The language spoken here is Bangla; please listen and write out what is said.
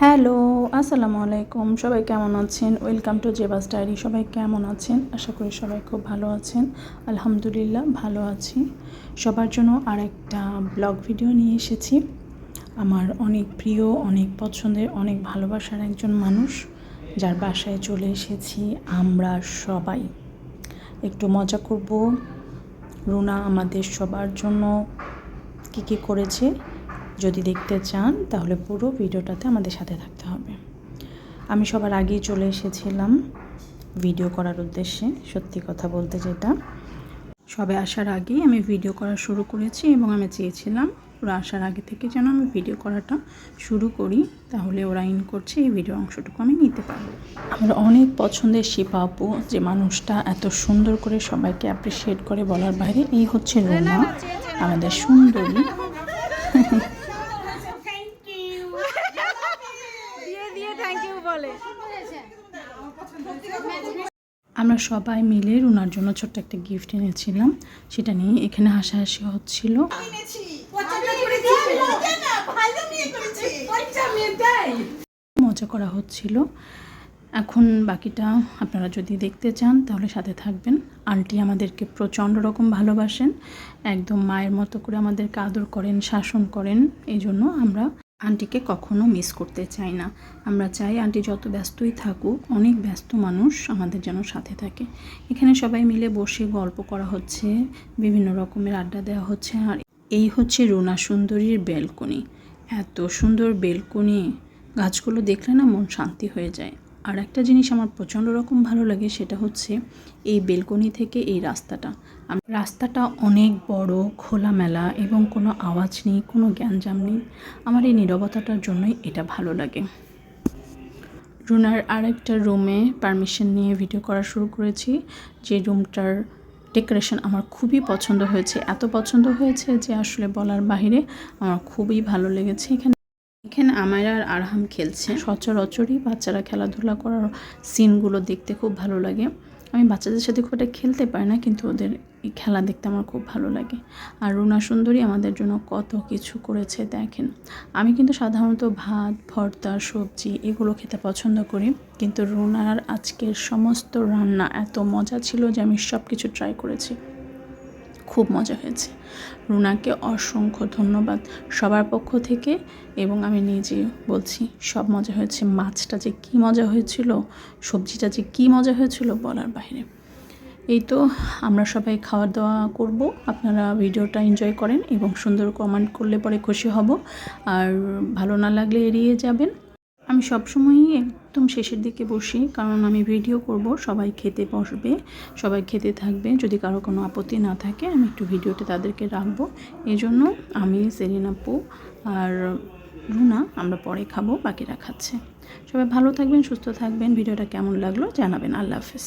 হ্যালো, আসসালামু আলাইকুম। সবাই কেমন আছেন? Welcome to Jeba's diary. সবাই কেমন আছেন? আশা করি সবাই খুব ভালো আছেন। আলহামদুলিল্লাহ ভালো আছি। সবার জন্য আরেকটা ব্লগ ভিডিও নিয়ে এসেছি। আমার অনেক প্রিয়, অনেক পছন্দের, অনেক ভালোবাসার একজন মানুষ, যার বাসায় চলে এসেছি আমরা সবাই। একটু মজা করব। রুনা আমাদের সবার জন্য কী করেছে যদি দেখতে চান তাহলে পুরো ভিডিওটাতে আমাদের সাথে থাকতে হবে। আমি সবার আগেই চলে এসেছিলাম ভিডিও করার উদ্দেশ্যে। সত্যি কথা বলতে যেটা, সবে আসার আগেই আমি ভিডিও করা শুরু করেছি এবং আমি চেয়েছিলাম ওরা আসার আগে থেকে যেন আমি ভিডিও করাটা শুরু করি, তাহলে ওরা ইন করছে এই ভিডিও অংশটুকু আমি নিতে পারবো। আমার অনেক পছন্দের শিপা আপু, যে মানুষটা এত সুন্দর করে সবাইকে অ্যাপ্রিসিয়েট করে বলার বাইরে। এই হচ্ছে রুনা, আমাদের সুন্দরী। আমরা সবাই মিলে রুনার জন্য ছোট্ট একটা গিফট এনেছিলাম, সেটা নিয়ে এখানে হাসাহাসি হচ্ছিল। মজা করা হচ্ছিল। এখন বাকিটা আপনারা যদি দেখতে চান তাহলে সাথে থাকবেন। আন্টি আমাদেরকে প্রচণ্ড রকম ভালোবাসেন, একদম মায়ের মতো করে আমাদেরকে আদর করেন, শাসন করেন। এই জন্য আমরা আন্টিকে কখনো মিস করতে চাই না। আমরা চাই আন্টি যত ব্যস্তই থাকুক, অনেক ব্যস্ত মানুষ, আমাদের যেন সাথে থাকে। এখানে সবাই মিলে বসে গল্প করা হচ্ছে, বিভিন্ন রকমের আড্ডা দেওয়া হচ্ছে। আর এই হচ্ছে রুনা সুন্দরীর বেলকনি। এত সুন্দর বেলকনি, গাছগুলো দেখলে না মন শান্তি হয়ে যায়। আর একটা জিনিস আমার প্রচণ্ড রকম ভালো লাগে, সেটা হচ্ছে এই বেলকনি থেকে এই রাস্তাটা। রাস্তাটা অনেক বড়, খোলামেলা এবং কোনো আওয়াজ নেই, কোনো গ্যাঞ্জাম নেই। আমার এই নীরবতাটার জন্যই এটা ভালো লাগে। রুনার আরেকটা রুমে পারমিশন নিয়ে ভিডিও করা শুরু করেছি, যে রুমটার ডেকোরেশন আমার খুবই পছন্দ হয়েছে। এত পছন্দ হয়েছে যে আসলে বলার বাহিরে, আমার খুবই ভালো লেগেছে। এখানে আমায়রা আর আরহাম খেলছে। সচরাচরই বাচ্চারা খেলাধুলা করার সিনগুলো দেখতে খুব ভালো লাগে। আমি বাচ্চাদের সাথে খুব একটা খেলতে পারি না, কিন্তু ওদের এই খেলা দেখতে আমার খুব ভালো লাগে। আর রুনা সুন্দরী আমাদের জন্য কত কিছু করেছে দেখেন। আমি কিন্তু সাধারণত ভাত, ভর্তা, সবজি এগুলো খেতে পছন্দ করি, কিন্তু রুনার আজকের সমস্ত রান্না এত মজা ছিল যে আমি সব কিছু ট্রাই করেছি। খুব মজা হয়েছে। রুনাকে অসংখ্য ধন্যবাদ সবার পক্ষ থেকে, এবং আমি নিজে বলছি সব মজা হয়েছে। মাছটা যে কী মজা হয়েছিল, সবজিটা যে কী মজা হয়েছিল বলার বাইরে। এই তো, আমরা সবাই খাওয়া দাওয়া করব। আপনারা ভিডিওটা এনজয় করেন এবং সুন্দর কমেন্ট করলে পরে খুশি হব, আর ভালো না লাগলে এড়িয়ে যাবেন। আমি সবসময়ই একদম শেষের দিকে বসি, কারণ আমি ভিডিও করব, সবাই খেতে বসবে, সবাই খেতে থাকবে। যদি কারো কোনো আপত্তি না থাকে আমি একটু ভিডিওতে তাদেরকে রাখবো। এই জন্য আমি, সেলিন আপু আর রুনা আমরা পরে খাবো, বাকিরা খাচ্ছে। সবাই ভালো থাকবেন, সুস্থ থাকবেন। ভিডিওটা কেমন লাগলো জানাবেন। আল্লাহ হাফেজ।